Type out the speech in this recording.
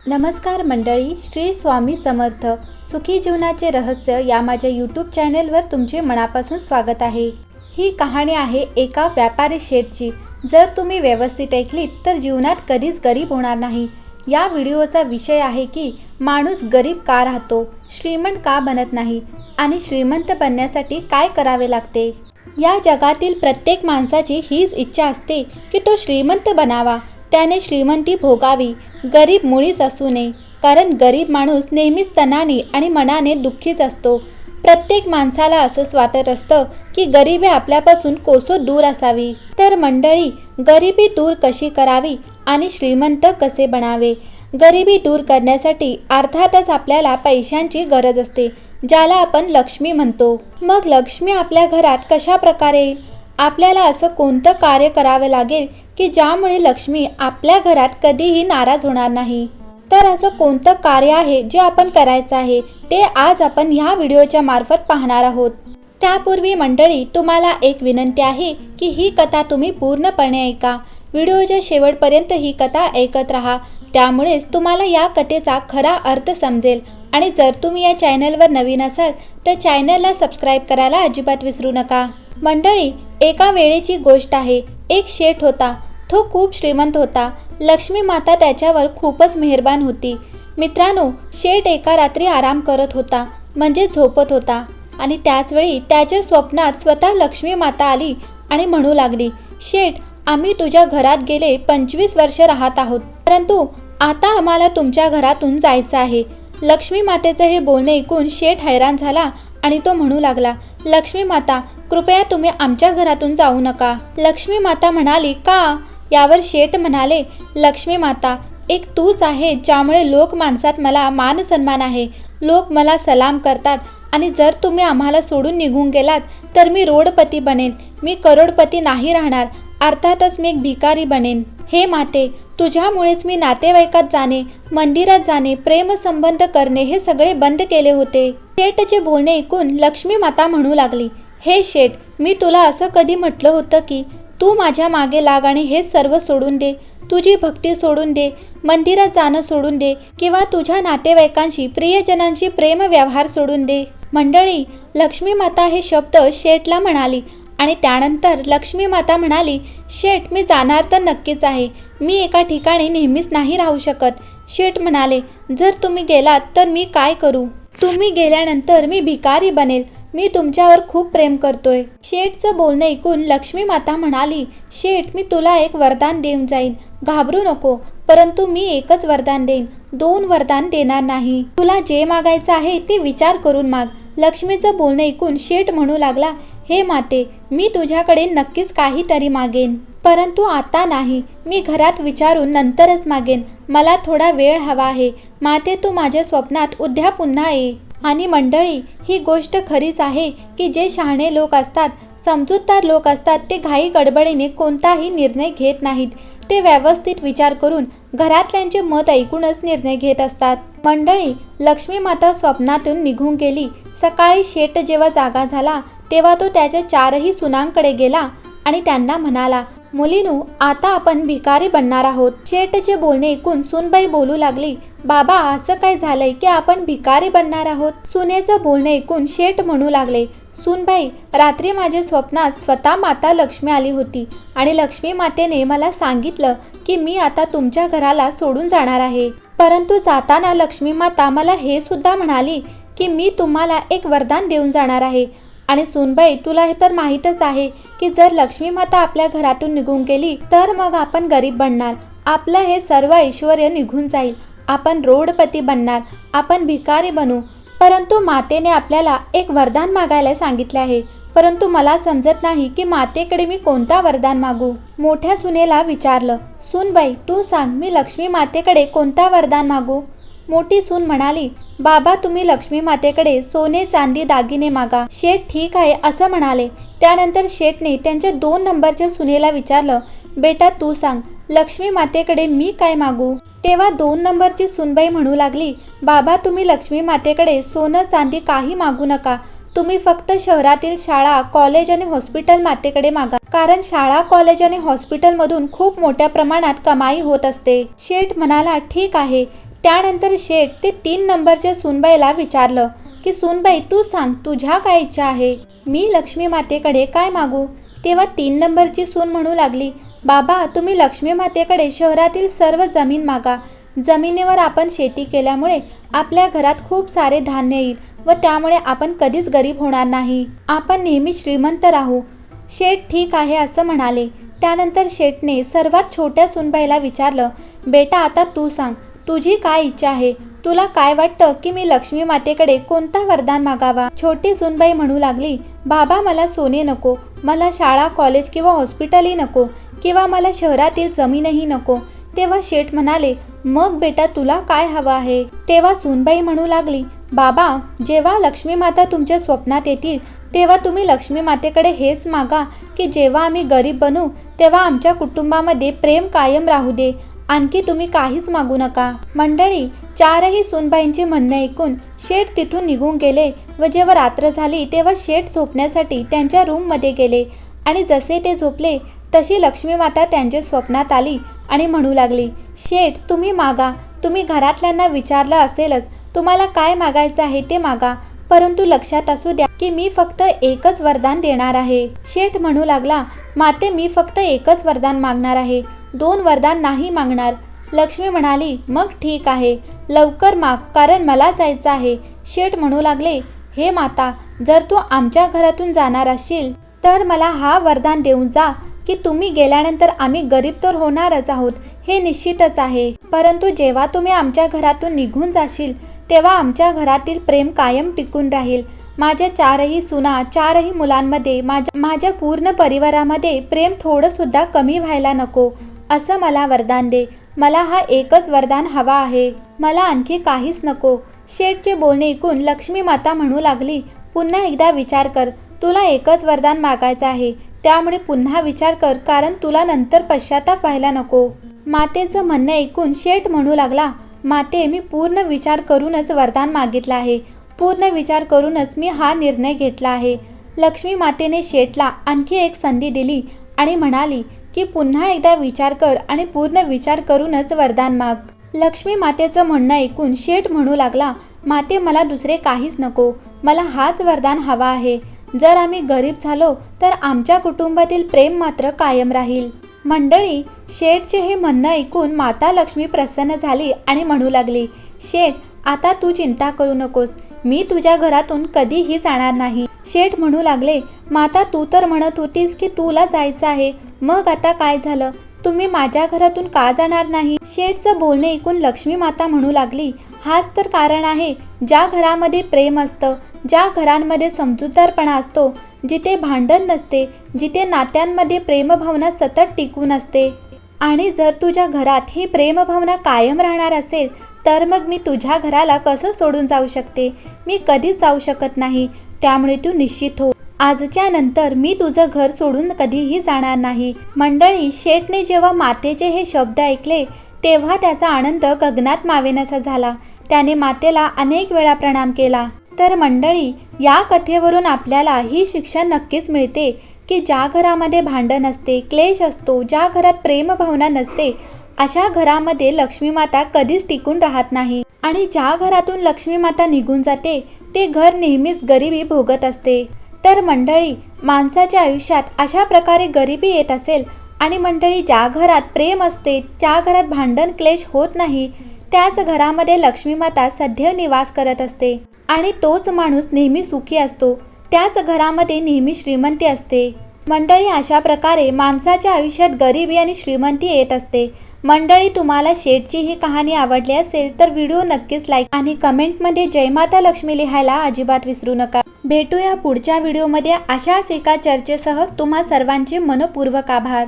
नमस्कार मंडळी, श्री स्वामी समर्थ. सुखी जीवनाचे रहस्य या माझ्या यूट्यूब चॅनेलवर तुमचे मनापासून स्वागत आहे. ही कहाणी आहे एका व्यापारी शेठची. जर तुम्ही व्यवस्थित ऐकलीत तर जीवनात कधीच गरीब होणार नाही. या व्हिडिओचा विषय आहे की माणूस गरीब का राहतो, श्रीमंत का बनत नाही आणि श्रीमंत बनण्यासाठी काय करावे लागते. या जगातील प्रत्येक माणसाची हीच इच्छा असते की तो श्रीमंत बनावा, त्याने श्रीमंती भोगावी. गरीब मुळीच असू नये, कारण गरीब माणूस नेहमीच तनाने आणि मनाने दुःखीच असतो. प्रत्येक माणसाला असंच वाटत असतं की गरिबी आपल्यापासून कोसो दूर असावी. तर मंडळी, गरिबी दूर कशी करावी आणि श्रीमंत कसे बनावे. गरिबी दूर करण्यासाठी अर्थातच आपल्याला पैशांची गरज असते, ज्याला आपण लक्ष्मी म्हणतो. मग लक्ष्मी आपल्या घरात कशा प्रकारे येईल? आपल्याला असं कोणतं कार्य करावे लागेल की ज्यामुळे लक्ष्मी आपल्या घरात कधीही नाराज होणार नाही. तर असं कोणतं कार्य आहे जे आपण करायचं आहे ते आज आपण ह्या व्हिडिओच्या मार्फत पाहणार आहोत. त्यापूर्वी मंडळी, तुम्हाला एक विनंती आहे की ही कथा तुम्ही पूर्णपणे ऐका. व्हिडिओच्या शेवटपर्यंत ही कथा ऐकत राहा, त्यामुळेच तुम्हाला या कथेचा खरा अर्थ समजेल. आणि जर तुम्ही या चॅनलवर नवीन असाल तर चॅनलला सबस्क्राईब करायला अजिबात विसरू नका. मंडळी, एका वेळेची गोष्ट आहे. एक शेठ होता. तो खूप श्रीमंत होता. लक्ष्मी माता त्याच्यावर खूपच मेहरबान होती. मित्रांनो, शेठ एका रात्री आराम करत होता, म्हणजे झोपत होता. आणि त्याचवेळी त्याच्या स्वप्नात स्वतः लक्ष्मी माता आली आणि म्हणू लागली, शेठ, आम्ही तुझ्या घरात गेले 25 वर्ष राहत आहोत, परंतु आता आम्हाला तुमच्या घरातून जायचं आहे. लक्ष्मी मातेचं हे बोलणे ऐकून शेठ हैराण झाला आणि तो म्हणू लागला, लक्ष्मी माता, कृपया तुम्ही आमच्या घरातून जाऊ नका. लक्ष्मी माता म्हणाली, का? यावर शेठ म्हणाले, लक्ष्मी माता, एक तूच आहे ज्यामुळे लोक माणसात मला मान सन्मान आहे. लोक मला सलाम करतात आणि जर तुम्ही आम्हाला सोडून निघून गेलात तर मी रोडपती बनेन. मी करोडपती नाही राहणार, अर्थातच मी एक भिकारी बनेन. हे माते, तुझ्यामुळेच मी नातेवाईकात जाणे, मंदिरात जाणे, प्रेमसंबंध करणे हे सगळे बंद केले होते. शेठचे बोलणे ऐकून लक्ष्मी माता म्हणू लागली, हे शेठ, मी तुला असं कधी म्हटलं होतं की तू माझ्या मागे लाग आणि हे सर्व सोडून दे. तुझी भक्ती सोडून दे, मंदिरात जाणं सोडून दे, किंवा तुझ्या नातेवाईकांशी, प्रियजनांशी प्रेम व्यवहार सोडून दे. मंडळी, लक्ष्मी माता हे शब्द शेठला म्हणाली आणि त्यानंतर लक्ष्मी माता म्हणाली, शेठ, मी जाणार तर नक्कीच आहे. मी एका ठिकाणी नेहमीच नाही राहू शकत. शेठ म्हणाले, जर तुम्ही गेलात तर मी काय करू? तुम्ही गेल्यानंतर मी भिकारी बनेल. मी तुमच्यावर खूप प्रेम करतोय. शेठचं बोलणं ऐकून लक्ष्मी माता म्हणाली, शेठ, मी तुला एक वरदान देऊन जाईन. घाबरू नको, परंतु मी एकच वरदान देईन, 2 वरदान देणार नाही. तुला जे मागायचं आहे ते विचार करून माग. लक्ष्मीचं बोलणं ऐकून शेठ म्हणू लागला, हे माते, मी तुझ्याकडे नक्कीच काहीतरी मागेन, परंतु आता नाही. मी घरात विचारून नंतरच मागेन. मला थोडा वेळ हवा आहे. माते, तू माझ्या स्वप्नात उद्या पुन्हा ये. आणि मंडळी, ही गोष्ट खरीच आहे की जे शहाणे लोक असतात, समजूतदार लोक असतात, ते घाई गडबडीने कोणताही निर्णय घेत नाहीत. ते व्यवस्थित विचार करून घरातल्यांचे मत ऐकूनच निर्णय घेत असतात. मंडळी, लक्ष्मी माता स्वप्नातून निघून गेली. सकाळी शेठ जेव्हा जागा झाला तेव्हा तो त्याच्या 4ही सुनांकडे गेला आणि त्यांना म्हणाला, मुलीनो, आता आपण भिकारी बनणार आहोत. शेठचे बोलणे ऐकून सूनबाई बोलू लागली, बाबा, असं काय झालंय की आपण भिकारी बनणार आहोत? सुनेचं बोलणे ऐकून शेठ म्हणू लागले, सूनबाई, रात्री माझ्या स्वप्नात स्वतः माता लक्ष्मी आली होती आणि लक्ष्मी मातेने मला सांगितलं की मी आता तुमच्या घराला सोडून जाणार आहे. परंतु जाताना लक्ष्मी माता मला हे सुद्धा म्हणाली की मी तुम्हाला एक वरदान देऊन जाणार आहे. आणि सूनबाई, तुला हे तर माहीतच आहे की जर लक्ष्मी माता आपल्या घरातून निघून गेली तर मग आपण गरीब बनणार. आपलं हे सर्व ऐश्वर्य निघून जाईल. आपण रोडपती बनणार. आपण भिकारी बनू. परंतु मातेने आपल्याला एक वरदान मागायला सांगितले आहे. परंतु मला समजत नाही की मातेकडे मी कोणता वरदान मागू. मोठ्या सुनेला विचारलं, सूनबाई, तू सांग, मी लक्ष्मी मातेकडे कोणता वरदान मागू? मोठी सून म्हणाली, बाबा, तुम्ही लक्ष्मी मातेकडे सोने, चांदी, दागिने मागा. शेठ ठीक आहे असं म्हणाले. त्यानंतर शेठने त्यांच्या 2 नंबरच्या सुनेला विचारलं, बेटा, तू सांग, लक्ष्मी मातेकडे मी काय मागू? तेव्हा 2 नंबरची सुनबाई म्हणू लागली, बाबा, तुम्ही लक्ष्मी मातेकडे सोनं, चांदी काही मागू नका. तुम्ही फक्त शहरातील शाळा, कॉलेज आणि हॉस्पिटल मातेकडे मागा, कारण शाळा, कॉलेज आणि हॉस्पिटलमधून खूप मोठ्या प्रमाणात कमाई होत असते. शेठ म्हणाला, ठीक आहे. त्यानंतर शेठ ते 3 नंबरच्या सूनबाईला विचारलं की सूनबाई तू सांग तुझ्या काय इच्छा आहे, मी लक्ष्मी मातेकडे काय मागू. तेव्हा 3 नंबरची सून म्हणू लागली, बाबा तुम्ही लक्ष्मी मातेकडे शहरातील सर्व जमीन मागा. जमिनीवर आपण शेती केल्यामुळे आपल्या घरात खूप सारे धान्य येईल व त्यामुळे आपण कधीच गरीब होणार नाही, आपण नेहमी श्रीमंत राहू. शेठ ठीक आहे असं म्हणाले. त्यानंतर शेठने सर्वात छोट्या सूनबाईला विचारलं, बेटा आता तू सांग तुझी काय इच्छा आहे, तुला काय वाटतं की मी लक्ष्मी मातेकडे कोणता वरदान मागावा. छोटी सूनबाई म्हणू लागली, बाबा मला सोने नको, मला शाळा कॉलेज किंवा हॉस्पिटलही नको किंवा मला शहरातील जमीनही नको. तेव्हा शेठ म्हणाले, मग बेटा तुला काय हवं आहे. तेव्हा सूनबाई म्हणू लागली, बाबा जेव्हा लक्ष्मी माता तुमच्या स्वप्नात येतील तेव्हा तुम्ही लक्ष्मी मातेकडे हेच मागा की जेव्हा आम्ही गरीब बनू तेव्हा आमच्या कुटुंबामध्ये प्रेम कायम राहू दे, आणखी तुम्ही काहीच मागू नका. मंडळी, 4ही सूनबाईंचे म्हणणे ऐकून शेठ तिथून निघून गेले व जेव्हा रात्र झाली तेव्हा शेठ झोपण्यासाठी त्यांच्या रूममध्ये गेले आणि जसे ते झोपले तशी लक्ष्मी माता त्यांच्या स्वप्नात आली आणि म्हणू लागली, शेठ तुम्ही मागा, तुम्ही घरातल्यांना विचारलं असेलच तुम्हाला काय मागायचं आहे ते मागा, परंतु लक्षात असू द्या की मी फक्त एकच वरदान देणार आहे. शेठ म्हणू लागला, माते मी फक्त एकच वरदान मागणार आहे, 2 वरदान नाही मागणार. लक्ष्मी म्हणाली, मग ठीक आहे लवकर माग कारण मला जायचं आहे. शेठ म्हणू लागले, हे माता जर तू आमच्या घरातून जाणार असशील तर मला हा वरदान देऊन जा की तुम्ही गेल्यानंतर आम्ही गरीब तर होणारच आहोत, हे निश्चितच आहे, परंतु जेव्हा तुम्ही आमच्या घरातून निघून जाशील तेव्हा आमच्या घरातील प्रेम कायम टिकून राहील. माझ्या 4ही सुना 4ही मुलांमध्ये माझ्या पूर्ण परिवारामध्ये प्रेम थोडंसुद्धा कमी व्हायला नको असं मला वरदान दे. मला हा एकच वरदान हवा आहे, मला आणखी काहीच नको. शेठचे बोलणे ऐकून लक्ष्मी माता म्हणू लागली, पुन्हा एकदा विचार कर, तुला एकच वरदान मागायचं आहे त्यामुळे पुन्हा विचार कर कारण तुला नंतर पश्चाताप व्हायला नको. मातेचं म्हणणं ऐकून शेठ म्हणू लागला, माते मी पूर्ण विचार करूनच वरदान मागितलं आहे, पूर्ण विचार करूनच मी हा निर्णय घेतला आहे. लक्ष्मी मातेने शेठला आणखी एक संधी दिली आणि म्हणाली की पुन्हा एकदा विचार कर आणि पूर्ण विचार करूनच वरदान माग. लक्ष्मी मातेचं म्हणणं ऐकून शेठ म्हणू लागला, माते मला दुसरे काहीच नको, मला हाच वरदान हवा आहे. जर आम्ही गरीब झालो तर आमच्या कुटुंबातील प्रेम मात्र कायम राहील. मंडळी, शेठचे हे म्हणणं ऐकून माता लक्ष्मी प्रसन्न झाली आणि म्हणू लागली, शेठ आता तू चिंता करू नकोस, मी तुझ्या घरातून कधीही जाणार नाही. शेठ म्हणू लागले, माता तू तर म्हणत होतीस की तुला जायचं आहे, मग आता काय झालं, तुम्ही माझ्या घरातून का जाणार नाही. शेठचं बोलणे ऐकून लक्ष्मी माता म्हणू लागली, हाच तर कारण आहे, ज्या घरामध्ये प्रेम असतं, ज्या घरांमध्ये समजूतदारपणा असतो, जिथे भांडण नसते, जिथे नात्यांमध्ये प्रेमभावना सतत टिकून असते, आणि जर तुझ्या घरात ही प्रेमभावना कायम राहणार असेल तर मग मी तुझ्या घराला कसं सोडून जाऊ शकते, मी कधीच जाऊ शकत नाही. त्यामुळे तू निश्चित हो, आजच्या नंतर मी तुझं घर सोडून कधीही जाणार नाही. मंडळी, शेठने जेव्हा मातेचे हे शब्द ऐकले तेव्हा त्याचा आनंद गगनात मावेनासा झाला. त्याने मातेला अनेक वेळा प्रणाम केला. तर मंडळी, या कथेवरून आपल्याला ही शिक्षा नक्कीच मिळते की ज्या घरामध्ये भांडण असते, क्लेश असतो, ज्या घरात प्रेमभावना नसते, अशा घरामध्ये लक्ष्मी माता कधीच टिकून राहत नाही. आणि ज्या घरातून लक्ष्मी माता निघून जाते ते घर नेहमीच गरिबी भोगत असते. तर मंडळी, माणसाच्या आयुष्यात अशा प्रकारे गरिबी येत असेल आणि मंडळी ज्या घरात प्रेम असते, त्या घरात भांडण क्लेश होत नाही, त्याच घरामध्ये लक्ष्मी माता सदैव निवास करत असते आणि तोच माणूस नेहमी सुखी असतो, त्याच घरामध्ये नेहमी श्रीमंती असते. मंडळी, अशा प्रकारे माणसाच्या आयुष्यात गरिबी आणि श्रीमंती येत असते. मंडळी, तुम्हाला शेठची ही कहाणी आवडली असेल तर व्हिडिओ नक्कीच लाईक आणि कमेंटमध्ये जय माता लक्ष्मी लिहायला अजिबात विसरू नका. भेटूया पुढच्या व्हिडिओमध्ये अशाच एका चर्चेसह. तुम्हा सर्वांचे मनपूर्वक आभार.